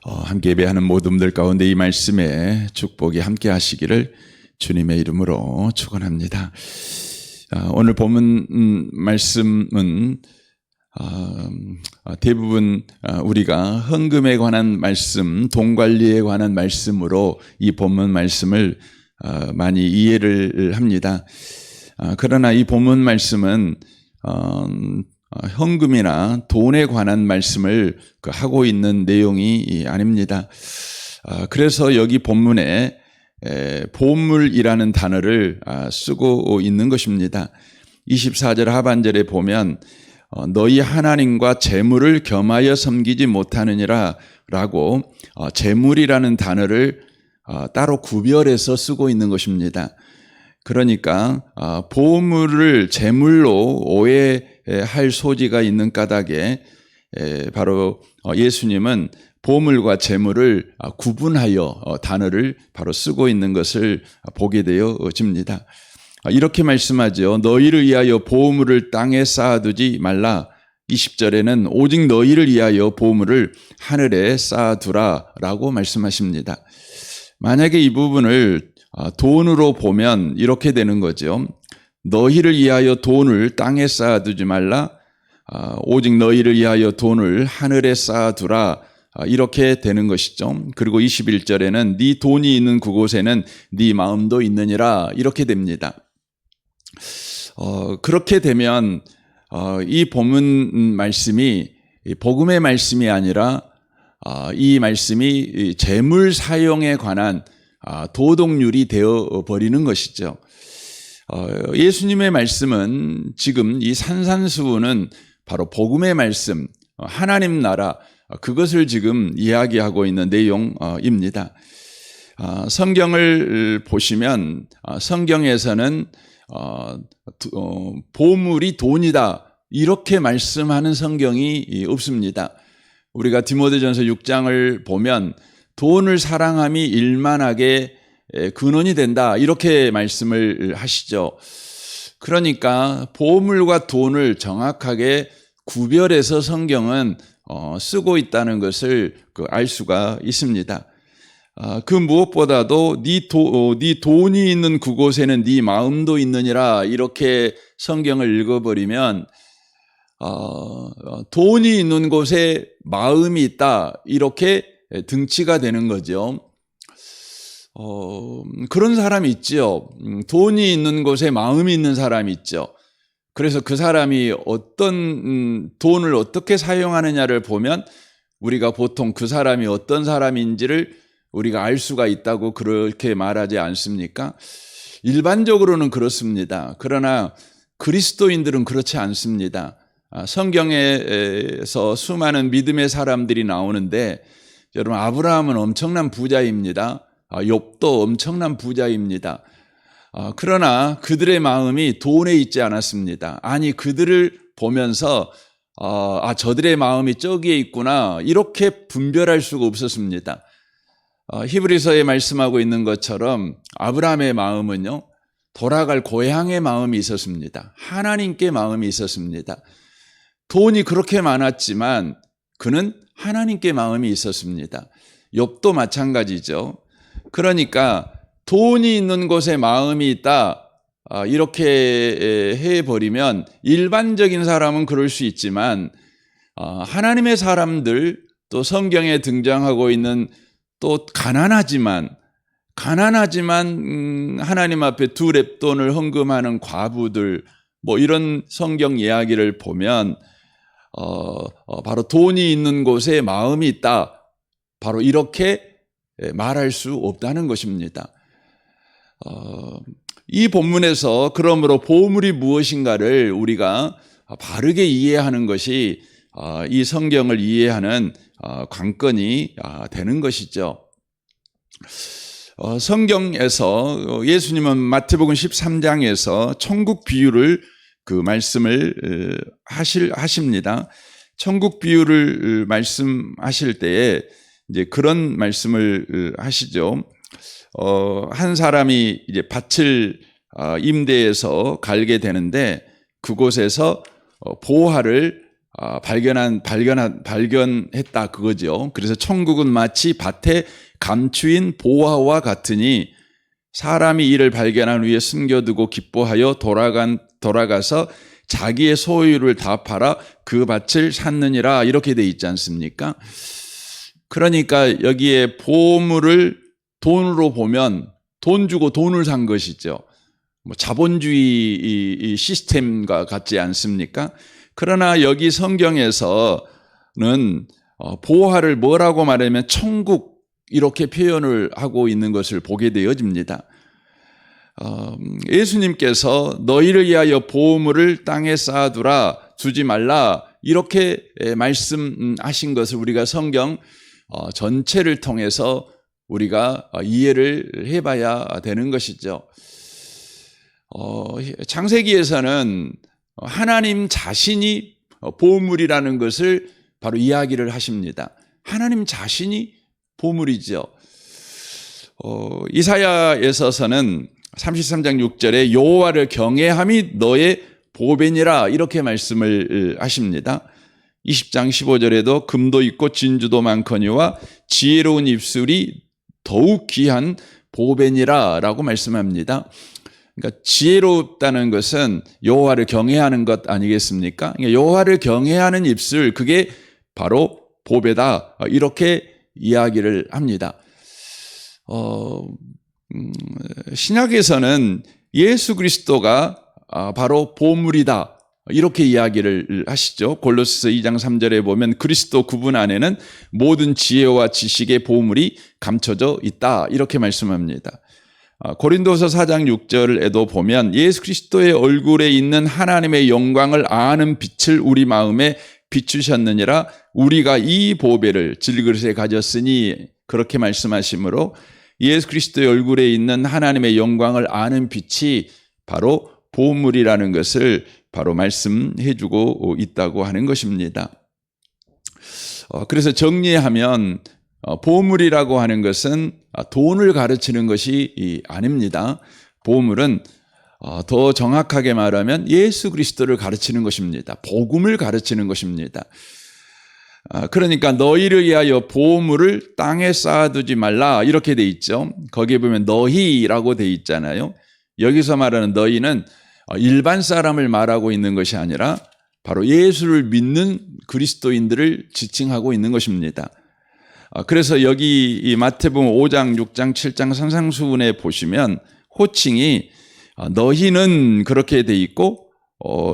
함께 예배하는 모든 분들 가운데 이 말씀에 축복이 함께 하시기를 주님의 이름으로 축원합니다. 오늘 본문 말씀은 대부분 우리가 헌금에 관한 말씀, 돈 관리에 관한 말씀으로 이 본문 말씀을 많이 이해를 합니다. 그러나 이 본문 말씀은 헌금이나 돈에 관한 말씀을 하고 있는 내용이 아닙니다. 그래서 여기 본문에 보물이라는 단어를 쓰고 있는 것입니다. 24절 하반절에 보면 너희 하나님과 재물을 겸하여 섬기지 못하느니라 라고 재물이라는 단어를 따로 구별해서 쓰고 있는 것입니다. 그러니까 보물을 재물로 오해할 소지가 있는 까닭에 바로 예수님은 보물과 재물을 구분하여 단어를 바로 쓰고 있는 것을 보게 되어집니다. 이렇게 말씀하죠. 너희를 위하여 보물을 땅에 쌓아두지 말라. 20절에는 오직 너희를 위하여 보물을 하늘에 쌓아두라 라고 말씀하십니다. 만약에 이 부분을 돈으로 보면 이렇게 되는 거죠. 너희를 위하여 돈을 땅에 쌓아두지 말라. 오직 너희를 위하여 돈을 하늘에 쌓아두라. 이렇게 되는 것이죠. 그리고 21절에는 네 돈이 있는 그곳에는 네 마음도 있느니라. 이렇게 됩니다. 그렇게 되면 이 본문 말씀이 복음의 말씀이 아니라 이 말씀이 재물 사용에 관한 도덕률이 되어버리는 것이죠. 예수님의 말씀은 지금 이 산산수훈은 바로 복음의 말씀, 하나님 나라, 그것을 지금 이야기하고 있는 내용입니다. 성경을 보시면 성경에서는 보물이 돈이다 이렇게 말씀하는 성경이 없습니다. 우리가 디모데전서 6장을 보면 돈을 사랑함이 일만하게 근원이 된다 이렇게 말씀을 하시죠. 그러니까 보물과 돈을 정확하게 구별해서 성경은 쓰고 있다는 것을 알 수가 있습니다. 그 무엇보다도 네 돈이 있는 그곳에는 네 마음도 있느니라 이렇게 성경을 읽어버리면 돈이 있는 곳에 마음이 있다 이렇게 등치가 되는 거죠. 그런 사람이 있죠. 돈이 있는 곳에 마음이 있는 사람이 있죠. 그래서 그 사람이 어떤 돈을 어떻게 사용하느냐를 보면 우리가 보통 그 사람이 어떤 사람인지를 우리가 알 수가 있다고 그렇게 말하지 않습니까? 일반적으로는 그렇습니다. 그러나 그리스도인들은 그렇지 않습니다. 성경에서 수많은 믿음의 사람들이 나오는데 여러분 아브라함은 엄청난 부자입니다. 욥도 엄청난 부자입니다. 그러나 그들의 마음이 돈에 있지 않았습니다. 아니 그들을 보면서 저들의 마음이 저기에 있구나 이렇게 분별할 수가 없었습니다. 히브리서에 말씀하고 있는 것처럼 아브라함의 마음은요 돌아갈 고향의 마음이 있었습니다. 하나님께 마음이 있었습니다. 돈이 그렇게 많았지만 그는 하나님께 마음이 있었습니다. 욥도 마찬가지죠. 그러니까 돈이 있는 곳에 마음이 있다 이렇게 해버리면 일반적인 사람은 그럴 수 있지만 하나님의 사람들 또 성경에 등장하고 있는 또 가난하지만 하나님 앞에 2렙돈을 헌금하는 과부들 뭐 이런 성경 이야기를 보면 바로 돈이 있는 곳에 마음이 있다 바로 이렇게 말할 수 없다는 것입니다. 이 본문에서 그러므로 보물이 무엇인가를 우리가 바르게 이해하는 것이 이 성경을 이해하는 관건이 되는 것이죠. 성경에서 예수님은 마태복음 13장에서 천국 비유를 그 말씀을 하십니다. 천국 비유를 말씀하실 때에 이제 그런 말씀을 하시죠. 한 사람이 이제 밭을 임대해서 갈게 되는데 그곳에서 보화를 발견했다 그거죠. 그래서 천국은 마치 밭에 감추인 보화와 같으니 사람이 이를 발견한 후에 숨겨두고 기뻐하여 돌아가서 자기의 소유를 다 팔아 그 밭을 샀느니라 이렇게 돼 있지 않습니까? 그러니까 여기에 보물을 돈으로 보면 돈 주고 돈을 산 것이죠. 뭐 자본주의 시스템과 같지 않습니까? 그러나 여기 성경에서는 보화를 뭐라고 말하면 천국 이렇게 표현을 하고 있는 것을 보게 되어집니다. 예수님께서 너희를 위하여 보물을 땅에 쌓아두라 두지 말라 이렇게 말씀하신 것을 우리가 성경 전체를 통해서 우리가 이해를 해봐야 되는 것이죠. 창세기에서는 하나님 자신이 보물이라는 것을 바로 이야기를 하십니다. 하나님 자신이 보물이죠. 이사야에서는 33장 6절에 여호와를 경외함이 너의 보배니라 이렇게 말씀을 하십니다. 20장 15절에도 금도 있고 진주도 많거니와 지혜로운 입술이 더욱 귀한 보배니라 라고 말씀합니다. 그러니까 지혜롭다는 것은 여호와를 경외하는 것 아니겠습니까? 그러니까 여호와를 경외하는 입술 그게 바로 보배다 이렇게 이야기를 합니다. 신약에서는 예수 그리스도가 바로 보물이다 이렇게 이야기를 하시죠. 골로새서 2장 3절에 보면 그리스도 그분 안에는 모든 지혜와 지식의 보물이 감춰져 있다 이렇게 말씀합니다. 고린도서 4장 6절에도 보면 예수 그리스도의 얼굴에 있는 하나님의 영광을 아는 빛을 우리 마음에 비추셨느니라 우리가 이 보배를 질그릇에 가졌으니 그렇게 말씀하시므로 예수 그리스도의 얼굴에 있는 하나님의 영광을 아는 빛이 바로 보물이라는 것을 바로 말씀해 주고 있다고 하는 것입니다. 그래서 정리하면 보물이라고 하는 것은 돈을 가르치는 것이 아닙니다. 보물은 더 정확하게 말하면 예수 그리스도를 가르치는 것입니다. 복음을 가르치는 것입니다. 그러니까 너희를 위하여 보물을 땅에 쌓아두지 말라 이렇게 돼 있죠. 거기에 보면 너희라고 돼 있잖아요. 여기서 말하는 너희는 일반 사람을 말하고 있는 것이 아니라 바로 예수를 믿는 그리스도인들을 지칭하고 있는 것입니다. 그래서 여기 이 마태복음 5장, 6장, 7장 산상수훈에 보시면 호칭이 너희는 그렇게 돼 있고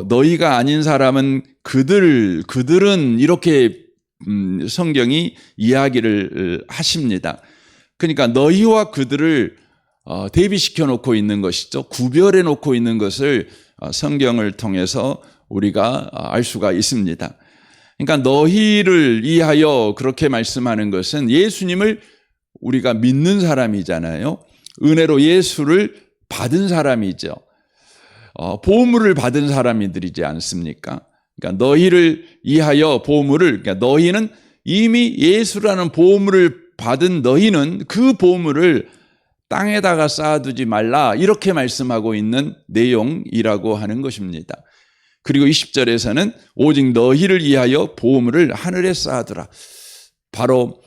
너희가 아닌 사람은 그들은 이렇게 성경이 이야기를 하십니다. 그러니까 너희와 그들을 대비시켜 놓고 있는 것이죠. 구별해 놓고 있는 것을 성경을 통해서 우리가 알 수가 있습니다. 그러니까 너희를 위하여 그렇게 말씀하는 것은 예수님을 우리가 믿는 사람이잖아요. 은혜로 예수를 받은 사람이죠. 보물을 받은 사람이들이지 않습니까? 그러니까 너희를 위하여 보물을, 그러니까 너희는 이미 예수라는 보물을 받은 너희는 그 보물을 땅에다가 쌓아두지 말라 이렇게 말씀하고 있는 내용이라고 하는 것입니다. 그리고 20절에서는 오직 너희를 위하여 보물을 하늘에 쌓아두라. 바로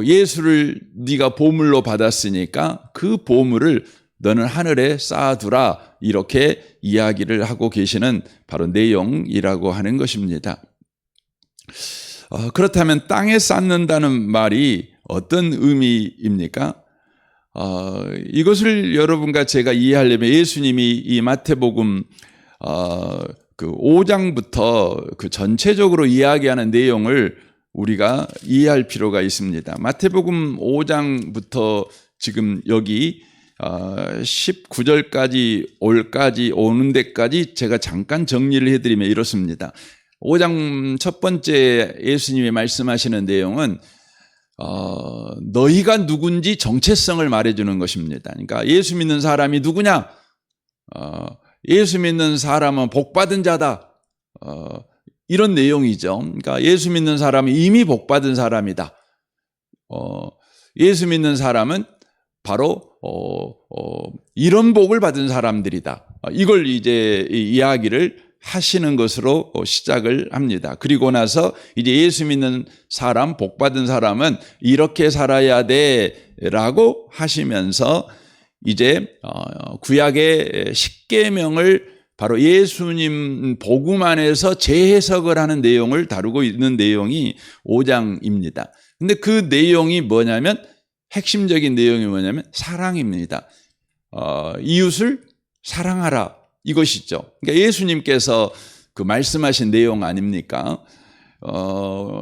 예수를 네가 보물로 받았으니까 그 보물을 너는 하늘에 쌓아두라 이렇게 이야기를 하고 계시는 바로 내용이라고 하는 것입니다. 그렇다면 땅에 쌓는다는 말이 어떤 의미입니까? 이것을 여러분과 제가 이해하려면 예수님이 이 마태복음 그 5장부터 그 전체적으로 이야기하는 내용을 우리가 이해할 필요가 있습니다. 마태복음 5장부터 지금 여기 19절까지 오는 데까지 제가 잠깐 정리를 해드리면 이렇습니다. 5장 첫 번째 예수님이 말씀하시는 내용은 너희가 누군지 정체성을 말해주는 것입니다. 그러니까 예수 믿는 사람이 누구냐? 예수 믿는 사람은 복받은 자다. 이런 내용이죠. 그러니까 예수 믿는 사람은 이미 복받은 사람이다. 예수 믿는 사람은 바로 이런 복을 받은 사람들이다. 이걸 이제 이야기를 하시는 것으로 시작을 합니다. 그리고 나서 이제 예수 믿는 사람, 복 받은 사람은 이렇게 살아야 돼라고 하시면서 이제 구약의 십계명을 바로 예수님 복음 안에서 재해석을 하는 내용을 다루고 있는 내용이 5장입니다. 근데 그 내용이 뭐냐면, 핵심적인 내용이 뭐냐면 사랑입니다. 이웃을 사랑하라, 이것이죠. 그러니까 예수님께서 그 말씀하신 내용 아닙니까?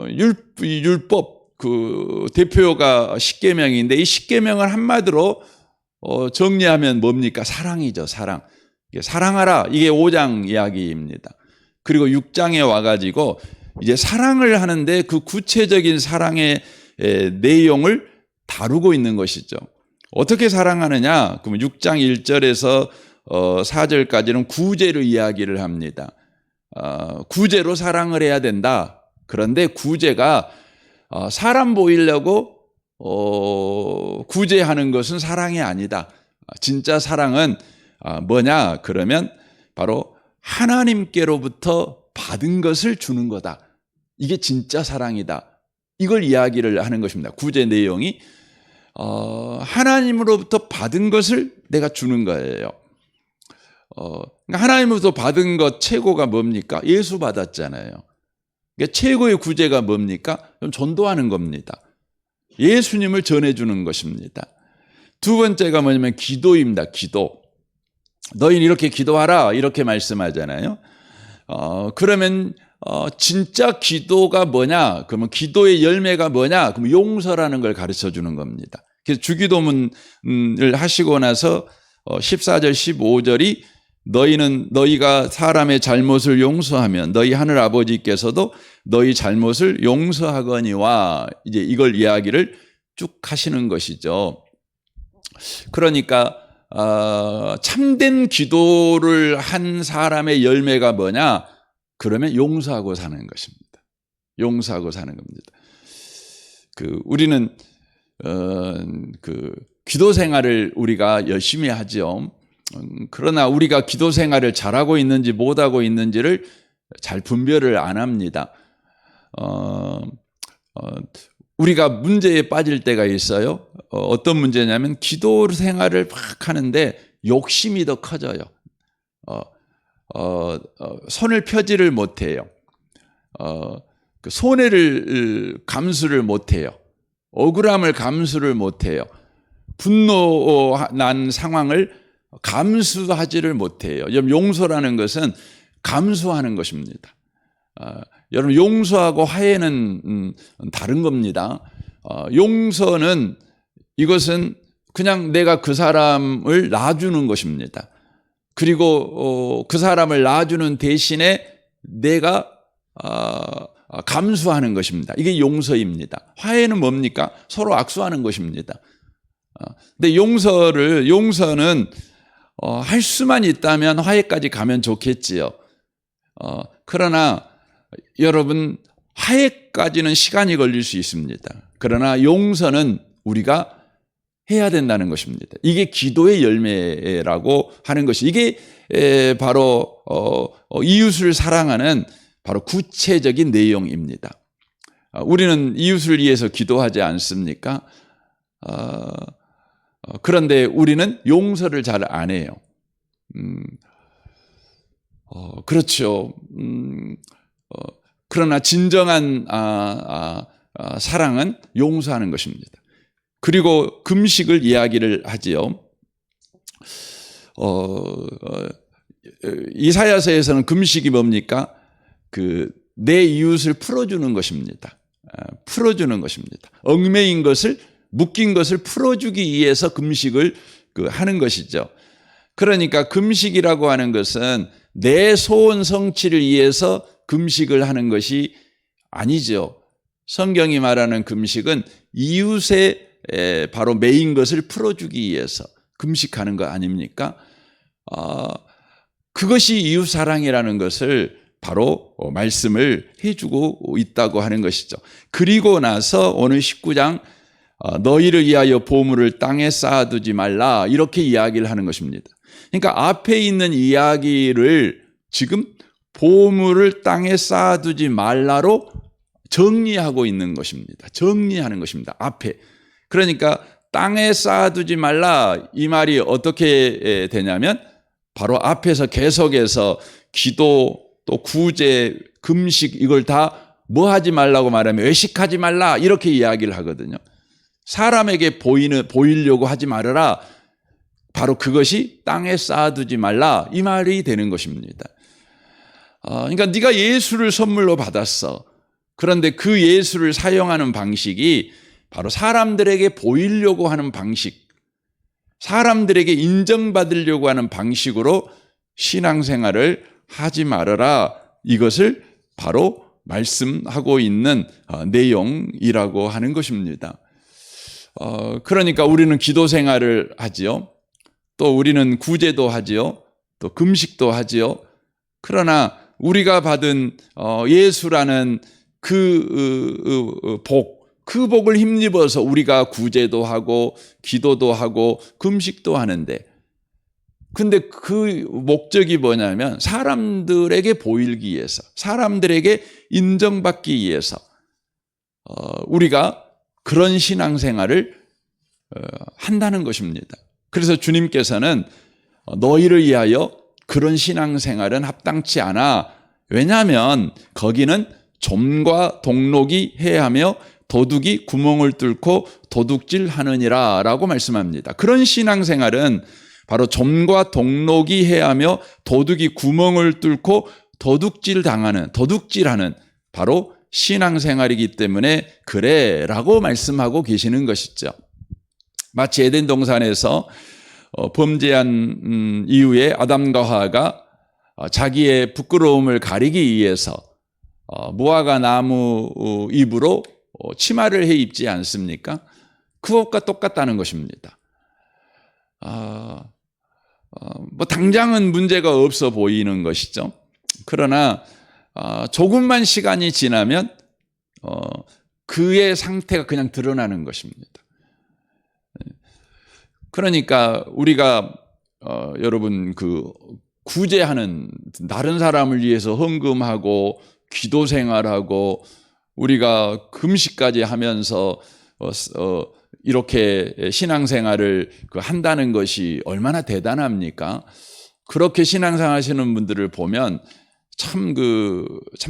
율법 그 대표가 십계명인데, 이 십계명을 한마디로 정리하면 뭡니까? 사랑이죠, 사랑. 사랑하라, 이게 5장 이야기입니다. 그리고 6장에 와가지고 이제 사랑을 하는데 그 구체적인 사랑의 내용을 다루고 있는 것이죠. 어떻게 사랑하느냐? 그러면 6장 1절에서 4절까지는 구제로 이야기를 합니다. 구제로 사랑을 해야 된다. 그런데 구제가 사람 보이려고 구제하는 것은 사랑이 아니다. 진짜 사랑은 뭐냐? 그러면 바로 하나님께로부터 받은 것을 주는 거다. 이게 진짜 사랑이다. 이걸 이야기를 하는 것입니다. 구제 내용이 하나님으로부터 받은 것을 내가 주는 거예요. 하나님으로부터 받은 것 최고가 뭡니까? 예수 받았잖아요. 그러니까 최고의 구제가 뭡니까? 그럼 전도하는 겁니다. 예수님을 전해주는 것입니다. 두 번째가 뭐냐면 기도입니다. 기도. 너희는 이렇게 기도하라, 이렇게 말씀하잖아요. 그러면 진짜 기도가 뭐냐? 그러면 기도의 열매가 뭐냐? 그러면 용서라는 걸 가르쳐 주는 겁니다. 그래서 주기도문을 하시고 나서 14절 15절이 너희가 사람의 잘못을 용서하면 너희 하늘 아버지께서도 너희 잘못을 용서하거니와, 이제 이걸 이야기를 쭉 하시는 것이죠. 그러니까 참된 기도를 한 사람의 열매가 뭐냐? 그러면 용서하고 사는 것입니다. 용서하고 사는 겁니다. 우리는 기도 생활을 우리가 열심히 하죠. 그러나 우리가 기도 생활을 잘하고 있는지 못하고 있는지를 잘 분별을 안 합니다. 우리가 문제에 빠질 때가 있어요. 어떤 문제냐면 기도 생활을 막 하는데 욕심이 더 커져요. 손을 펴지를 못해요. 손해를 감수를 못해요. 억울함을 감수를 못해요. 분노 난 상황을 감수하지를 못해요. 용서라는 것은 감수하는 것입니다. 여러분, 용서하고 화해는 다른 겁니다. 용서는 이것은 그냥 내가 그 사람을 놔주는 것입니다. 그리고 그 사람을 놔주는 대신에 내가 감수하는 것입니다. 이게 용서입니다. 화해는 뭡니까? 서로 악수하는 것입니다. 근데 용서는 할 수만 있다면 화해까지 가면 좋겠지요. 그러나 여러분, 화해까지는 시간이 걸릴 수 있습니다. 그러나 용서는 우리가 해야 된다는 것입니다. 이게 기도의 열매라고 하는 것이, 이게 바로 이웃을 사랑하는 바로 구체적인 내용입니다. 우리는 이웃을 위해서 기도하지 않습니까? 그런데 우리는 용서를 잘 안 해요. 그렇죠. 그러나 진정한 사랑은 용서하는 것입니다. 그리고 금식을 이야기를 하지요. 이사야서에서는 금식이 뭡니까? 내 이웃을 풀어주는 것입니다. 풀어주는 것입니다. 얽매인 것을, 묶인 것을 풀어주기 위해서 금식을 하는 것이죠. 그러니까 금식이라고 하는 것은 내 소원 성취를 위해서 금식을 하는 것이 아니죠. 성경이 말하는 금식은 이웃의 바로 매인 것을 풀어주기 위해서 금식하는 거 아닙니까? 그것이 이웃사랑이라는 것을 바로 말씀을 해주고 있다고 하는 것이죠. 그리고 나서 오늘 19장 너희를 위하여 보물을 땅에 쌓아두지 말라, 이렇게 이야기를 하는 것입니다. 그러니까 앞에 있는 이야기를 지금 보물을 땅에 쌓아두지 말라로 정리하고 있는 것입니다. 정리하는 것입니다. 앞에. 그러니까 땅에 쌓아두지 말라 이 말이 어떻게 되냐면 바로 앞에서 계속해서 기도 또 구제 금식 이걸 다 뭐 하지 말라고 말하면 외식하지 말라 이렇게 이야기를 하거든요. 사람에게 보이려고 하지 말아라. 바로 그것이 땅에 쌓아두지 말라 이 말이 되는 것입니다. 그러니까 네가 예수를 선물로 받았어. 그런데 그 예수를 사용하는 방식이 바로 사람들에게 보이려고 하는 방식, 사람들에게 인정받으려고 하는 방식으로 신앙생활을 하지 말아라. 이것을 바로 말씀하고 있는 내용이라고 하는 것입니다. 그러니까 우리는 기도 생활을 하지요. 또 우리는 구제도 하지요. 또 금식도 하지요. 그러나 우리가 받은 예수라는 그 복을 힘입어서 우리가 구제도 하고 기도도 하고 금식도 하는데 근데 그 목적이 뭐냐면 사람들에게 보이기 위해서 사람들에게 인정받기 위해서 우리가 그런 신앙생활을 한다는 것입니다. 그래서 주님께서는 너희를 위하여 그런 신앙생활은 합당치 않아. 왜냐하면 거기는 좀과 동록이 해하며 도둑이 구멍을 뚫고 도둑질하느니라 라고 말씀합니다. 그런 신앙생활은 바로 좀과 동록이 해하며 도둑이 구멍을 뚫고 도둑질하는 바로 신앙생활이기 때문에 그래 라고 말씀하고 계시는 것이죠. 마치 에덴 동산에서 범죄한 이후에 아담과 하와가 자기의 부끄러움을 가리기 위해서 무화과 나무 잎으로 치마를 해 입지 않습니까? 그것과 똑같다는 것입니다. 뭐 당장은 문제가 없어 보이는 것이죠. 그러나 조금만 시간이 지나면 그의 상태가 그냥 드러나는 것입니다. 그러니까 우리가 여러분 그 구제하는 다른 사람을 위해서 헌금하고 기도 생활하고 우리가 금식까지 하면서 이렇게 신앙생활을 한다는 것이 얼마나 대단합니까? 그렇게 신앙생활 하시는 분들을 보면 참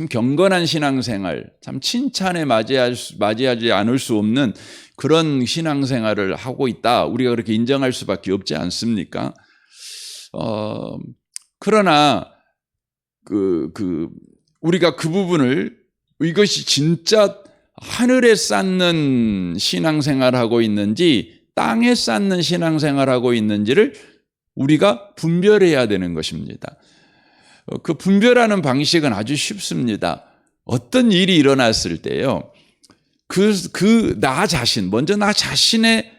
경건한 신앙생활, 참 칭찬에 맞이하지 않을 수 없는 그런 신앙생활을 하고 있다. 우리가 그렇게 인정할 수밖에 없지 않습니까? 그러나 우리가 그 부분을 이것이 진짜 하늘에 쌓는 신앙생활하고 있는지 땅에 쌓는 신앙생활하고 있는지를 우리가 분별해야 되는 것입니다. 그 분별하는 방식은 아주 쉽습니다. 어떤 일이 일어났을 때요. 나 자신, 먼저 나 자신의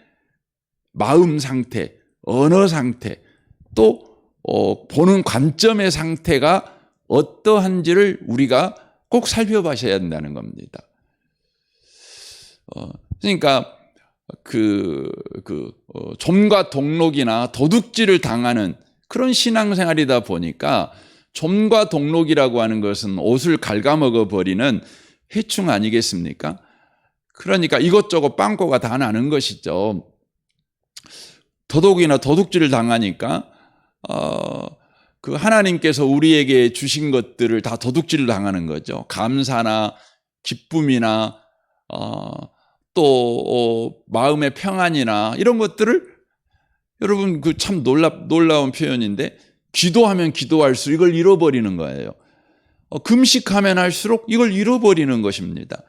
마음 상태, 언어 상태, 또 보는 관점의 상태가 어떠한지를 우리가 꼭 살펴봐야 한다는 겁니다. 그러니까 좀과 동록이나 도둑질을 당하는 그런 신앙생활이다 보니까 좀과 동록이라고 하는 것은 옷을 갉아먹어 버리는 해충 아니겠습니까? 그러니까 이것저것 빵꾸가 다 나는 것이죠. 도둑이나 도둑질을 당하니까 그 하나님께서 우리에게 주신 것들을 다 도둑질을 당하는 거죠. 감사나 기쁨이나 또 마음의 평안이나 이런 것들을 여러분 참 놀라운 표현인데 기도하면 기도할수록 이걸 잃어버리는 거예요. 금식하면 할수록 이걸 잃어버리는 것입니다.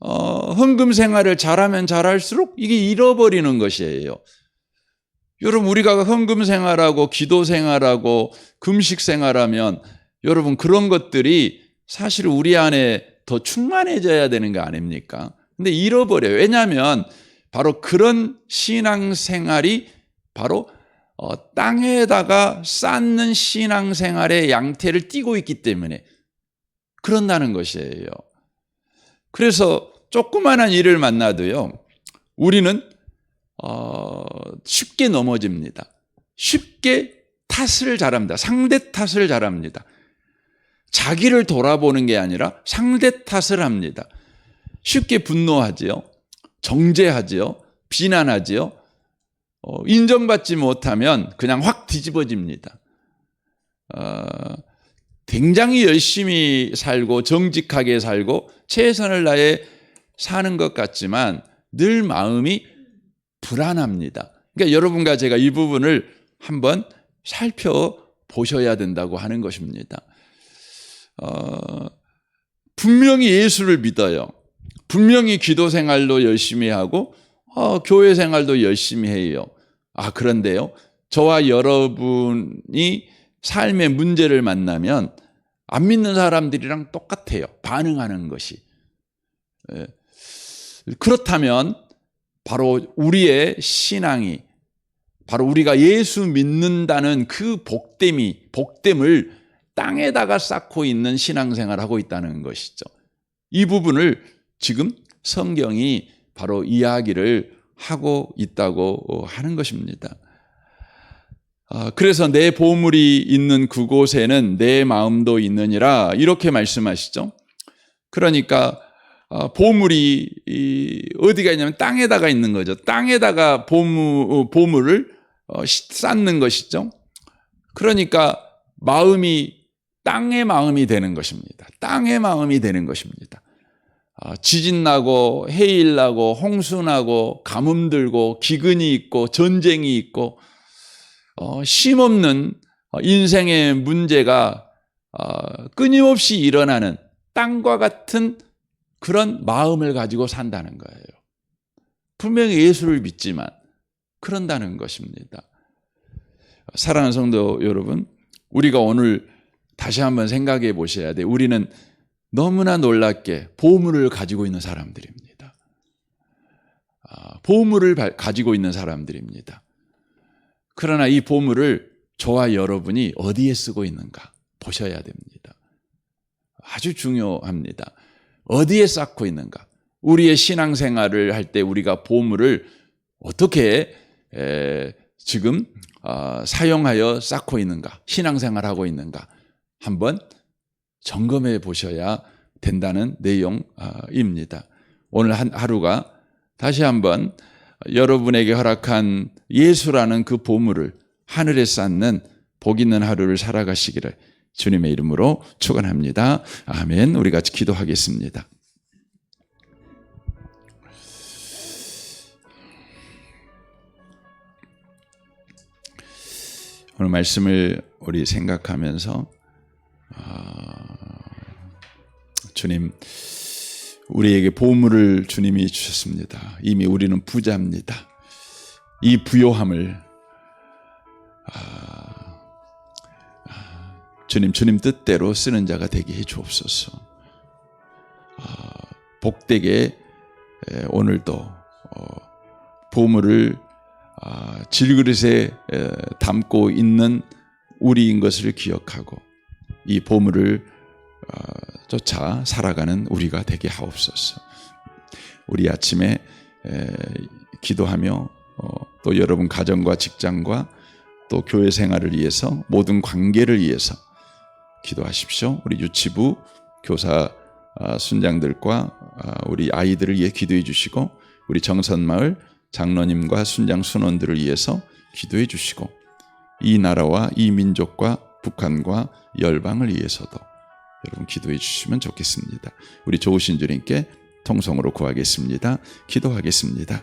헌금 생활을 잘하면 잘할수록 이게 잃어버리는 것이에요. 여러분 우리가 헌금 생활하고 기도 생활하고 금식 생활하면 여러분 그런 것들이 사실 우리 안에 더 충만해져야 되는 거 아닙니까? 근데 잃어버려요. 왜냐하면 바로 그런 신앙생활이 바로 땅에다가 쌓는 신앙생활의 양태를 띠고 있기 때문에 그런다는 것이에요. 그래서 조그마한 일을 만나도요. 우리는 쉽게 넘어집니다. 쉽게 탓을 잘합니다. 상대 탓을 잘합니다. 자기를 돌아보는 게 아니라 상대 탓을 합니다. 쉽게 분노하지요. 정죄하지요. 비난하지요. 인정받지 못하면 그냥 확 뒤집어집니다. 굉장히 열심히 살고 정직하게 살고 최선을 다해 사는 것 같지만 늘 마음이 불안합니다. 그러니까 여러분과 제가 이 부분을 한번 살펴보셔야 된다고 하는 것입니다. 분명히 예수를 믿어요. 분명히 기도 생활도 열심히 하고 교회 생활도 열심히 해요. 그런데요, 저와 여러분이 삶의 문제를 만나면 안 믿는 사람들이랑 똑같아요. 반응하는 것이. 그렇다면 바로 우리의 신앙이, 바로 우리가 예수 믿는다는 그 복됨을 땅에다가 쌓고 있는 신앙생활을 하고 있다는 것이죠. 이 부분을 지금 성경이 바로 이야기를 하고 있다고 하는 것입니다. 그래서 내 보물이 있는 그곳에는 내 마음도 있느니라, 이렇게 말씀하시죠. 그러니까 보물이 어디가 있냐면 땅에다가 있는 거죠. 땅에다가 보물을 쌓는 것이죠. 그러니까 마음이 땅의 마음이 되는 것입니다. 땅의 마음이 되는 것입니다. 지진 나고 해일 나고 홍수 나고 가뭄 들고 기근이 있고 전쟁이 있고 쉼없는 인생의 문제가 끊임없이 일어나는 땅과 같은 그런 마음을 가지고 산다는 거예요. 분명히 예수를 믿지만 그런다는 것입니다. 사랑하는 성도 여러분, 우리가 오늘 다시 한번 생각해 보셔야 돼요. 우리는 너무나 놀랍게 보물을 가지고 있는 사람들입니다. 보물을 가지고 있는 사람들입니다. 그러나 이 보물을 저와 여러분이 어디에 쓰고 있는가 보셔야 됩니다. 아주 중요합니다. 어디에 쌓고 있는가? 우리의 신앙생활을 할 때 우리가 보물을 어떻게 지금 사용하여 쌓고 있는가? 신앙생활하고 있는가? 한번 점검해 보셔야 된다는 내용입니다. 오늘 하루가 다시 한번 여러분에게 허락한 예수라는 그 보물을 하늘에 쌓는 복 있는 하루를 살아가시기를 주님의 이름으로 축원합니다. 아멘. 우리 같이 기도하겠습니다. 오늘 말씀을 우리 생각하면서 주님, 우리에게 보물을 주님이 주셨습니다. 이미 우리는 부자입니다. 이 부요함을 주님 뜻대로 쓰는 자가 되게 해 주옵소서. 복되게 오늘도 보물을 질그릇에 담고 있는 우리인 것을 기억하고 이 보물을 쫓아 살아가는 우리가 되게 하옵소서. 우리 아침에 기도하며 또 여러분 가정과 직장과 또 교회 생활을 위해서 모든 관계를 위해서 기도하십시오. 우리 유치부 교사 순장들과 우리 아이들을 위해 기도해 주시고 우리 정선마을 장로님과 순장 순원들을 위해서 기도해 주시고 이 나라와 이 민족과 북한과 열방을 위해서도 여러분 기도해 주시면 좋겠습니다. 우리 좋으신 주님께 통성으로 구하겠습니다. 기도하겠습니다.